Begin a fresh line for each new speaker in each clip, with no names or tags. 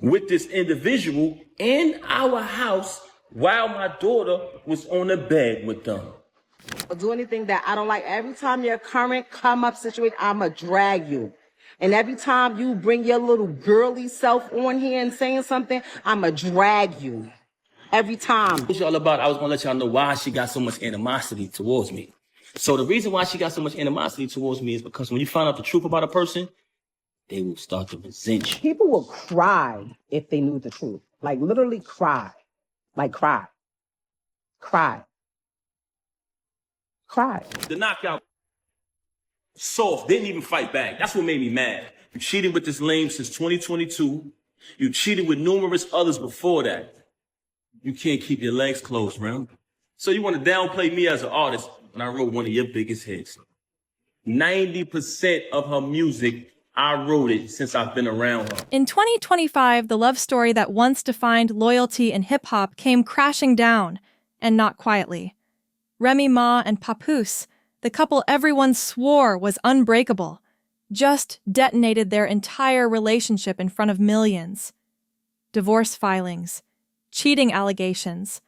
with this individual in our house while my daughter was on the bed with them.
Do anything that I don't like. Every time your current come up situation, I'ma drag you. And every time you bring your little girly self on here and saying something, I'ma drag you. Every time.
What y'all about, I was gonna let y'all know why she got so much animosity towards me. So the reason why she got so much animosity towards me is because when you find out the truth about a person, they will start to resent you.
People will cry if they knew the truth. Like literally cry. Like cry. Cry. Cry.
The knockout, soft, didn't even fight back. That's what made me mad. You cheated with this lame since 2022. You cheated with numerous others before that. You can't keep your legs closed, Rem. So you want to downplay me as an artist when I wrote one of your biggest hits. 90% of her music, I wrote it since I've been around her.
In 2025, the love story that once defined loyalty in hip-hop came crashing down, and not quietly. Remy Ma and Papoose, the couple everyone swore was unbreakable, just detonated their entire relationship in front of millions. Divorce filings, cheating allegations,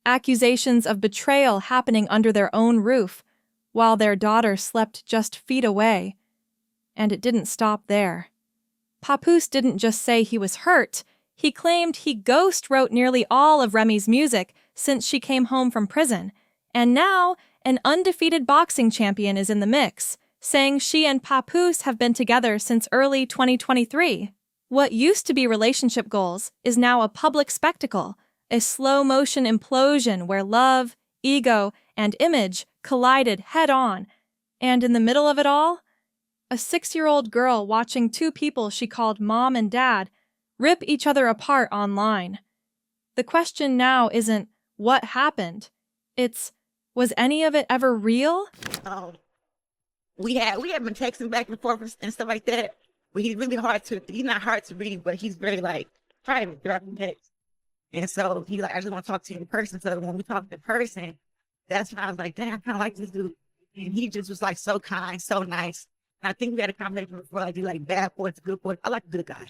accusations of betrayal happening under their own roof, while their daughter slept just feet away. And it didn't stop there. Papoose didn't just say he was hurt, he claimed he ghost wrote nearly all of Remy's music since she came home from prison. And now, an undefeated boxing champion is in the mix, saying she and Papoose have been together since early 2023. What used to be relationship goals is now a public spectacle, a slow-motion implosion where love, ego, and image collided head-on. And in the middle of it all, a 6-year-old girl watching two people she called mom and dad rip each other apart online. The question now isn't, what happened? It's, was any of it ever real?
We have been texting back and forth and stuff like that. But he's not hard to read, but he's very like private throughout text. And so he like, I just want to talk to you in person. So when we talked in person, that's when I was like, damn, I kind of like this dude. And he just was like so kind, so nice. And I think we had a conversation before, like, do you like bad boys, good boys? I like a good guy.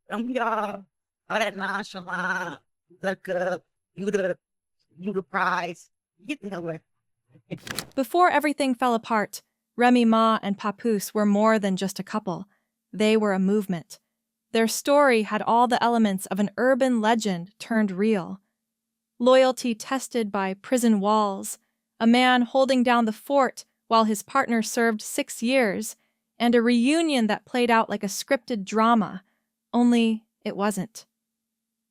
And we all that nonchalant, look up, you the prize. Get the hell away.
Before everything fell apart, Remy Ma and Papoose were more than just a couple. They were a movement. Their story had all the elements of an urban legend turned real. Loyalty tested by prison walls, a man holding down the fort while his partner served 6 years, and a reunion that played out like a scripted drama, only it wasn't.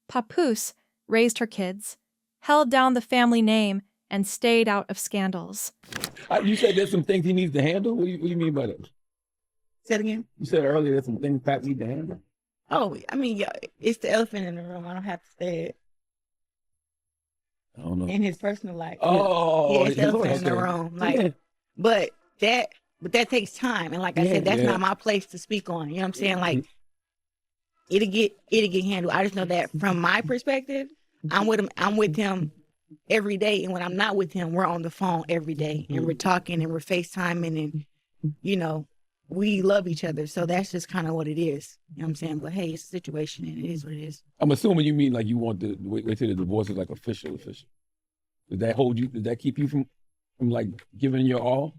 Papoose raised her kids, held down the family name, and stayed out of scandals.
You said there's some things he needs to handle? What do you mean by that?
Say it again?
You said earlier there's some things Pat needs to handle?
Oh, I mean, yeah, it's the elephant in the room. I don't have to say it.
I don't know.
In his personal life.
Oh,
yeah, it's the elephant in the room. Like,
yeah.
but that takes time. And like I said, that's not my place to speak on. You know what I'm saying? Like, it'll get handled. I just know that from my perspective, I'm with him every day. And when I'm not with him, we're on the phone every day and we're talking and we're FaceTiming and, you know, we love each other. So that's just kind of what it is. You know what I'm saying? But hey, it's a situation and it is what it is.
I'm assuming you mean like you want to wait till the divorce is like official. Does that keep you from like giving your all?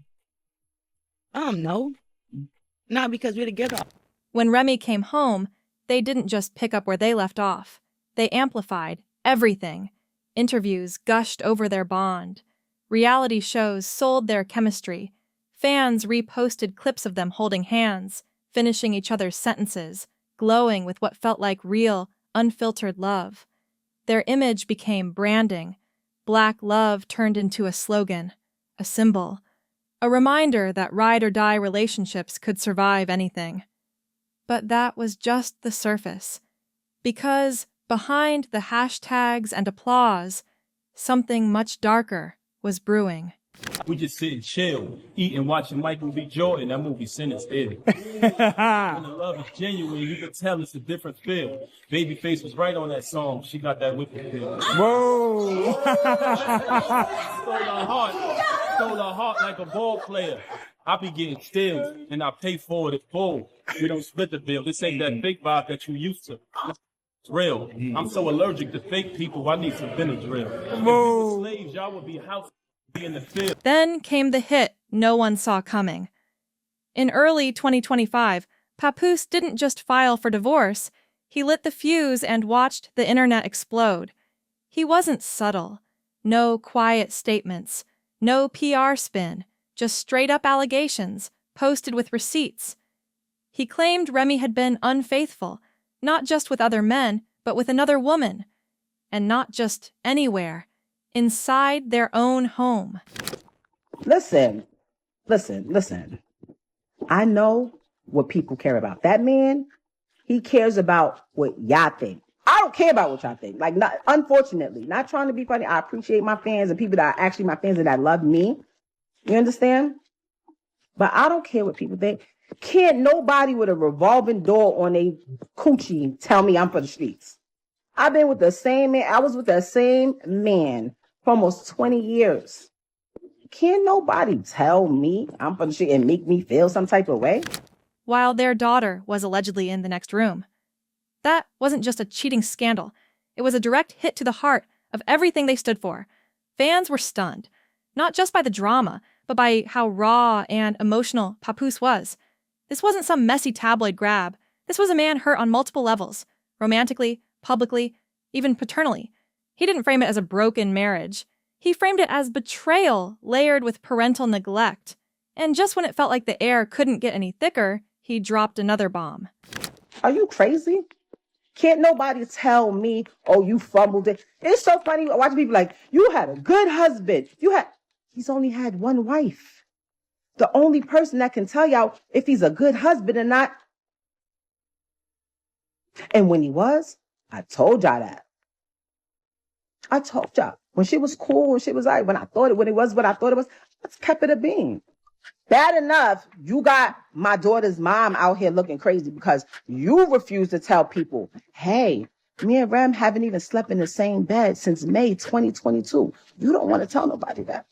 No. Not because we're together.
When Remy came home, they didn't just pick up where they left off. They amplified everything. Interviews gushed over their bond. Reality shows sold their chemistry. Fans reposted clips of them holding hands, finishing each other's sentences, glowing with what felt like real, unfiltered love. Their image became branding. Black love turned into a slogan, a symbol, a reminder that ride-or-die relationships could survive anything. But that was just the surface. Because behind the hashtags and applause, something much darker was brewing.
We just sit and chill, eat and watching Michael B. Jordan. That movie sent us there. When the love is genuine, you can tell it's a different feel. Babyface was right on that song. She got that whipping feel.
Whoa!
Stole her heart like a ball player. I be getting steals and I pay for it in full. We don't split the bill. This ain't that big vibe that you used to. Drill. I'm so allergic to fake people, I need some Benadryl. If we were slaves, y'all would be be in the field.
Then came the hit no one saw coming. In early 2025, Papoose didn't just file for divorce, he lit the fuse and watched the internet explode. He wasn't subtle. No quiet statements, no PR spin, just straight-up allegations, posted with receipts. He claimed Remy had been unfaithful, not just with other men, but with another woman. And not just anywhere, inside their own home.
Listen. I know what people care about. That man, he cares about what y'all think. I don't care about what y'all think. Like, unfortunately, not trying to be funny. I appreciate my fans and people that are actually my fans and that love me. You understand? But I don't care what people think. Can't nobody with a revolving door on a coochie tell me I'm for the streets. I've been with the same man. I was with the same man for almost 20 years. Can't nobody tell me I'm for the street and make me feel some type of way?
While their daughter was allegedly in the next room. That wasn't just a cheating scandal. It was a direct hit to the heart of everything they stood for. Fans were stunned, not just by the drama, but by how raw and emotional Papoose was. This wasn't some messy tabloid grab. This was a man hurt on multiple levels, romantically, publicly, even paternally. He didn't frame it as a broken marriage. He framed it as betrayal layered with parental neglect. And just when it felt like the air couldn't get any thicker, he dropped another bomb.
Are you crazy? Can't nobody tell me, oh, you fumbled it. It's so funny watching people like, you had a good husband. He's only had one wife. The only person that can tell y'all if he's a good husband or not. And when he was, I told y'all that. I told y'all. When she was cool, when she was like, when it was what I thought it was, let's keep it a bean. Bad enough, you got my daughter's mom out here looking crazy because you refuse to tell people, hey, me and Rem haven't even slept in the same bed since May 2022. You don't want to tell nobody that.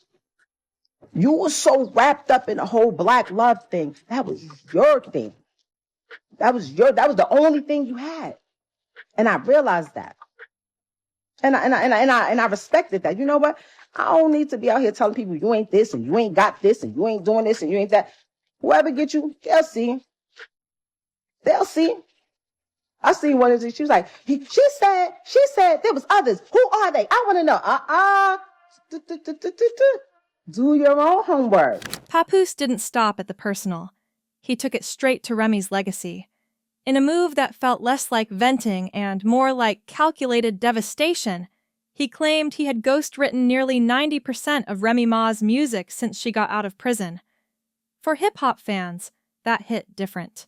You were so wrapped up in the whole black love thing. That was your thing. That was the only thing you had. And I realized that. And I respected that. You know what? I don't need to be out here telling people you ain't this and you ain't got this and you ain't doing this and you ain't that. Whoever get you, they'll see. They'll see. I seen one of these. She was like, she said there was others. Who are they? I want to know. Do your own homework.
Papoose didn't stop at the personal. He took it straight to Remy's legacy. In a move that felt less like venting and more like calculated devastation, he claimed he had ghostwritten nearly 90% of Remy Ma's music since she got out of prison. For hip-hop fans, that hit different.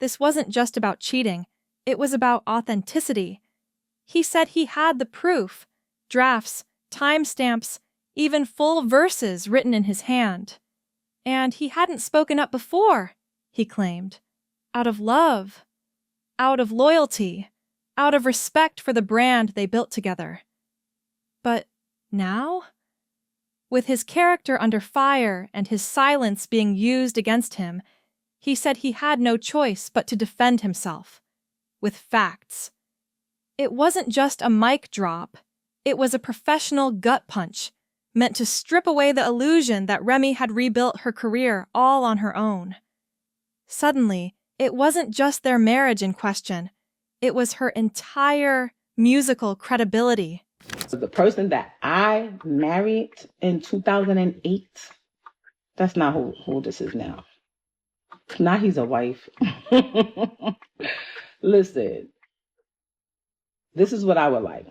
This wasn't just about cheating, it was about authenticity. He said he had the proof, drafts, timestamps, even full verses written in his hand. And he hadn't spoken up before, he claimed. Out of love, out of loyalty, out of respect for the brand they built together. But now? With his character under fire and his silence being used against him, he said he had no choice but to defend himself. With facts. It wasn't just a mic drop, it was a professional gut punch, meant to strip away the illusion that Remy had rebuilt her career all on her own. Suddenly, it wasn't just their marriage in question. It was her entire musical credibility.
So the person that I married in 2008, that's not who this is now. Now he's a wife. Listen, this is what I would like.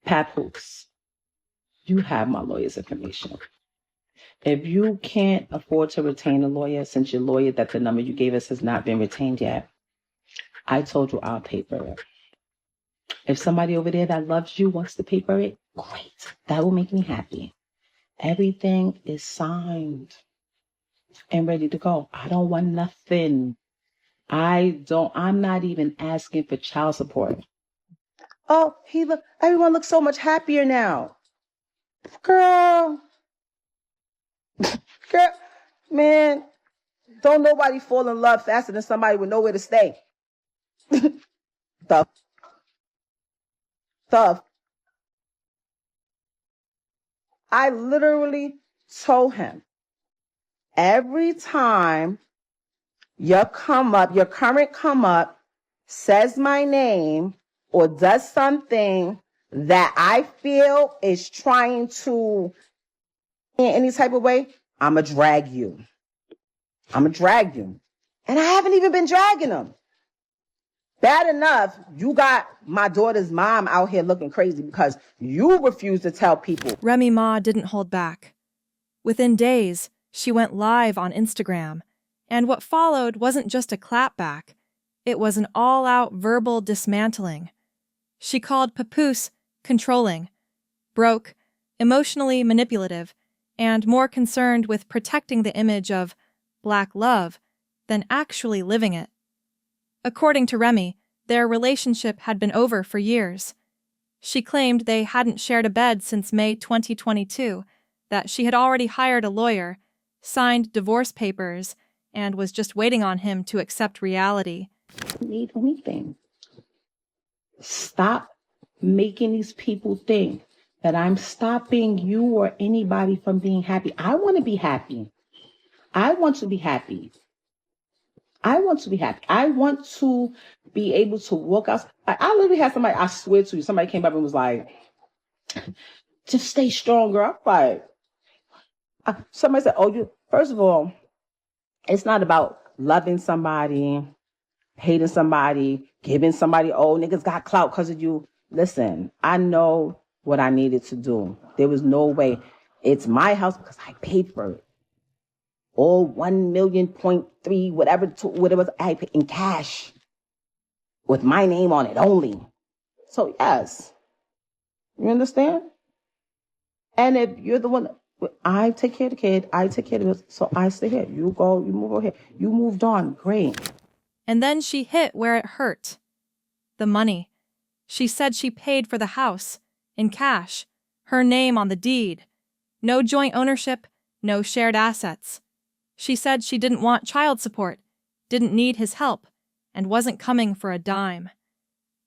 Papoose, you have my lawyer's information. If you can't afford to retain a lawyer, since your lawyer that the number you gave us has not been retained yet, I told you I'll paper it. If somebody over there that loves you wants to paper it, great. That will make me happy. Everything is signed and ready to go. I don't want nothing. I'm not even asking for child support. Oh, everyone looks so much happier now. Girl, man, Don't nobody fall in love faster than somebody with nowhere to stay. Tough. Tough. I literally told him, every time your current come up says my name or does something that I feel is trying to in any type of way, I'ma drag you. I'ma drag you. And I haven't even been dragging them. Bad enough, you got my daughter's mom out here looking crazy because you refuse to tell people.
Remy Ma didn't hold back. Within days, she went live on Instagram, and what followed wasn't just a clapback. It was an all-out verbal dismantling. She called Papoose controlling, broke, emotionally manipulative, and more concerned with protecting the image of black love than actually living it. According to Remy, their relationship had been over for years. She claimed they hadn't shared a bed since May 2022, that she had already hired a lawyer, signed divorce papers, and was just waiting on him to accept reality.
Need anything. Stop making these people think that I'm stopping you or anybody from being happy. I want to be happy. I want to be happy. I want to be happy. I want to be able to walk out. I literally had somebody, I swear to you, somebody came up and was like, just stay strong, girl. I'm like, somebody said, first of all, it's not about loving somebody, hating somebody, giving somebody, niggas got clout because of you. Listen, I know what I needed to do. There was no way. It's my house because I paid for it. All 1 million, 0.3, whatever it was, I paid in cash with my name on it only. So yes, you understand? And if you're the one, I take care of the kid, I take care of this, so I stay here. You go, you move over here. You moved on, great.
And then she hit where it hurt. The money. She said she paid for the house, in cash, her name on the deed. No joint ownership, no shared assets. She said she didn't want child support, didn't need his help, and wasn't coming for a dime.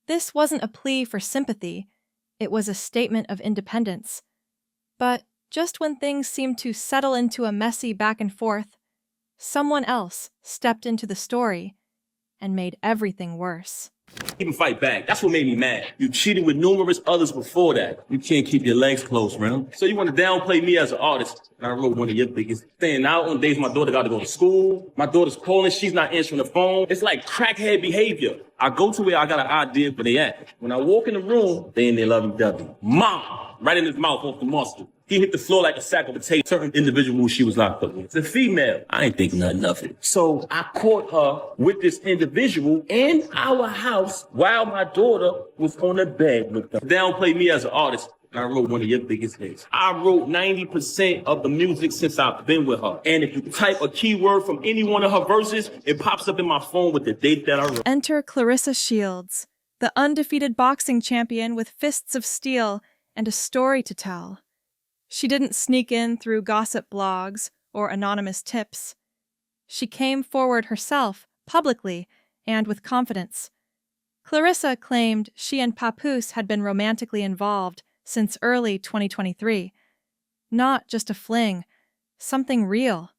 This wasn't a plea for sympathy, it was a statement of independence. But just when things seemed to settle into a messy back and forth, someone else stepped into the story and made everything worse.
Even fight back. That's what made me mad. You cheated with numerous others before that. You can't keep your legs closed, man. So you want to downplay me as an artist. And I wrote one of your biggest. Staying out on days my daughter got to go to school. My daughter's calling. She's not answering the phone. It's like crackhead behavior. I go to where I got an idea for they at. When I walk in the room, they in their lovey-dovey. Mom! Right in his mouth off the mustard. He hit the floor like a sack of potatoes. Certain individual who she was locked up with. It's a female. I ain't think nothing of it. So I caught her with this individual in our house while my daughter was on the bed with them. Downplay me as an artist. I wrote one of your biggest hits. I wrote 90% of the music since I've been with her. And if you type a keyword from any one of her verses, it pops up in my phone with the date that I wrote.
Enter Clarissa Shields, the undefeated boxing champion with fists of steel and a story to tell. She didn't sneak in through gossip blogs or anonymous tips. She came forward herself, publicly, and with confidence. Clarissa claimed she and Papoose had been romantically involved since early 2023. Not just a fling, something real.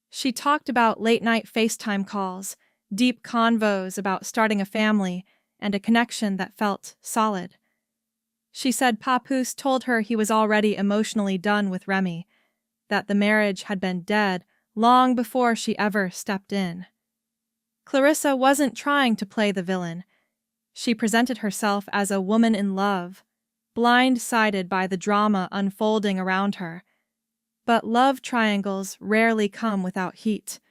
She talked about late-night FaceTime calls, deep convos about starting a family, and a connection that felt solid. She said Papoose told her he was already emotionally done with Remy, that the marriage had been dead long before she ever stepped in. Clarissa wasn't trying to play the villain. She presented herself as a woman in love, blindsided by the drama unfolding around her. But love triangles rarely come without heat,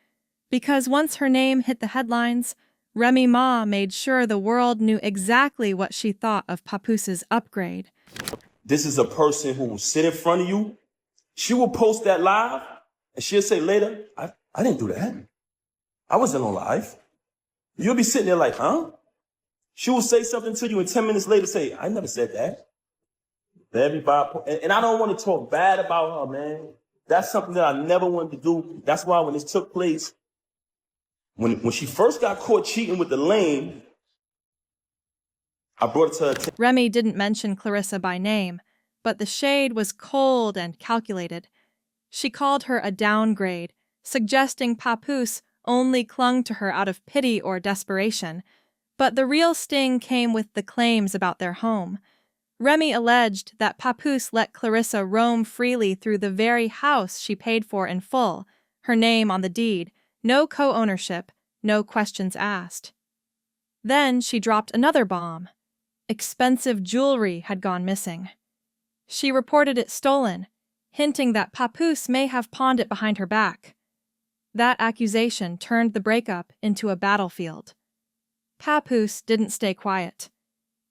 because once her name hit the headlines, Remy Ma made sure the world knew exactly what she thought of Papoose's upgrade.
This is a person who will sit in front of you. She will post that live, and she'll say later, I didn't do that. I wasn't on live. You'll be sitting there like, huh? She will say something to you, and 10 minutes later say, I never said that. Everybody, and I don't want to talk bad about her, man. That's something that I never wanted to do. That's why when this took place, When she first got caught cheating with the lame, I brought it to her attention.
Remy didn't mention Clarissa by name, but the shade was cold and calculated. She called her a downgrade, suggesting Papoose only clung to her out of pity or desperation. But the real sting came with the claims about their home. Remy alleged that Papoose let Clarissa roam freely through the very house she paid for in full, her name on the deed, no co-ownership, no questions asked. Then she dropped another bomb. Expensive jewelry had gone missing. She reported it stolen, hinting that Papoose may have pawned it behind her back. That accusation turned the breakup into a battlefield. Papoose didn't stay quiet.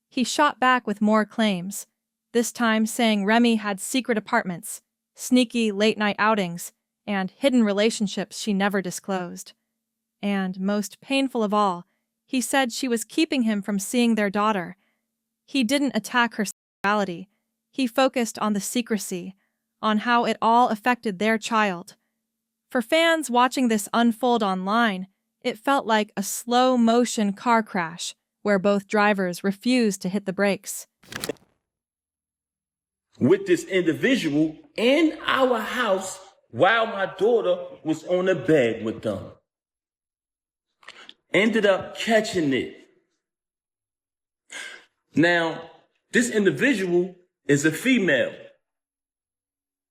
He shot back with more claims, this time saying Remy had secret apartments, sneaky late-night outings, and hidden relationships she never disclosed. And, most painful of all, he said she was keeping him from seeing their daughter. He didn't attack her sexuality. He focused on the secrecy, on how it all affected their child. For fans watching this unfold online, it felt like a slow-motion car crash where both drivers refused to hit the brakes.
With this individual in our house while my daughter was on the bed with them. Ended up catching it. Now, this individual is a female,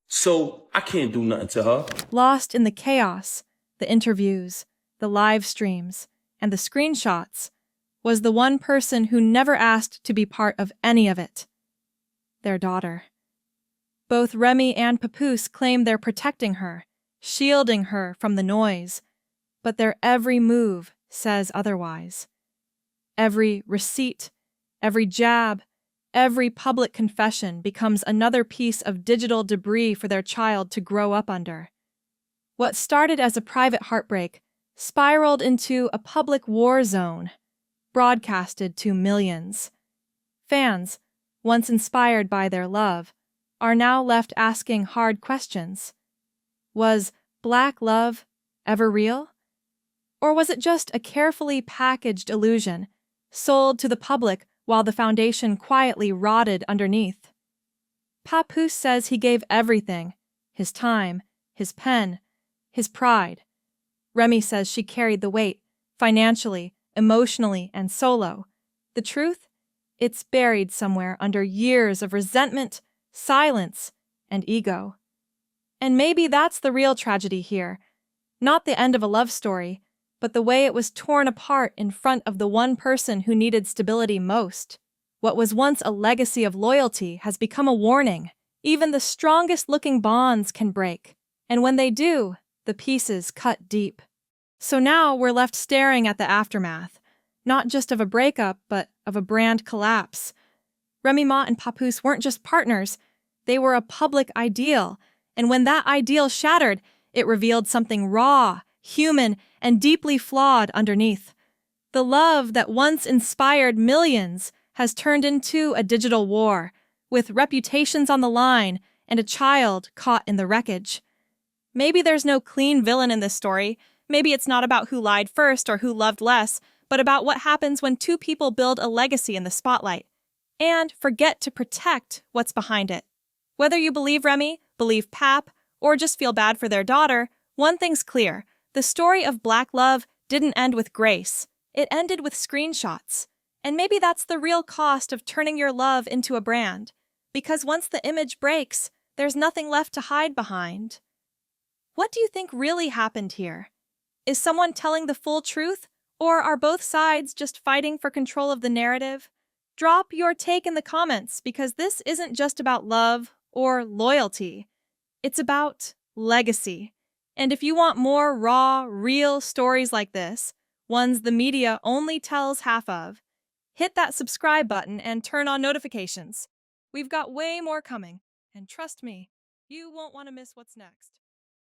so I can't do nothing to her.
Lost in the chaos, the interviews, the live streams, and the screenshots, was the one person who never asked to be part of any of it. Their daughter. Both Remy and Papoose claim they're protecting her, shielding her from the noise, but their every move says otherwise. Every receipt, every jab, every public confession becomes another piece of digital debris for their child to grow up under. What started as a private heartbreak spiraled into a public war zone, broadcasted to millions. Fans, once inspired by their love, are now left asking hard questions. Was black love ever real? Or was it just a carefully packaged illusion, sold to the public while the foundation quietly rotted underneath? Papoose says he gave everything, his time, his pen, his pride. Remy says she carried the weight, financially, emotionally, and solo. The truth? It's buried somewhere under years of resentment, silence, and ego. And maybe that's the real tragedy here. Not the end of a love story, but the way it was torn apart in front of the one person who needed stability most. What was once a legacy of loyalty has become a warning. Even the strongest-looking bonds can break, and when they do, the pieces cut deep. So now we're left staring at the aftermath, not just of a breakup, but of a brand collapse. Remy Ma and Papoose weren't just partners, they were a public ideal, and when that ideal shattered, it revealed something raw, human, and deeply flawed underneath. The love that once inspired millions has turned into a digital war, with reputations on the line and a child caught in the wreckage. Maybe there's no clean villain in this story. Maybe it's not about who lied first or who loved less, but about what happens when two people build a legacy in the spotlight and forget to protect what's behind it. Whether you believe Remy, believe Pap, or just feel bad for their daughter, one thing's clear. The story of black love didn't end with grace. It ended with screenshots. And maybe that's the real cost of turning your love into a brand. Because once the image breaks, there's nothing left to hide behind. What do you think really happened here? Is someone telling the full truth, or are both sides just fighting for control of the narrative? Drop your take in the comments, because this isn't just about love or loyalty. It's about legacy. And if you want more raw, real stories like this, ones the media only tells half of, hit that subscribe button and turn on notifications. We've got way more coming, and trust me, you won't want to miss what's next.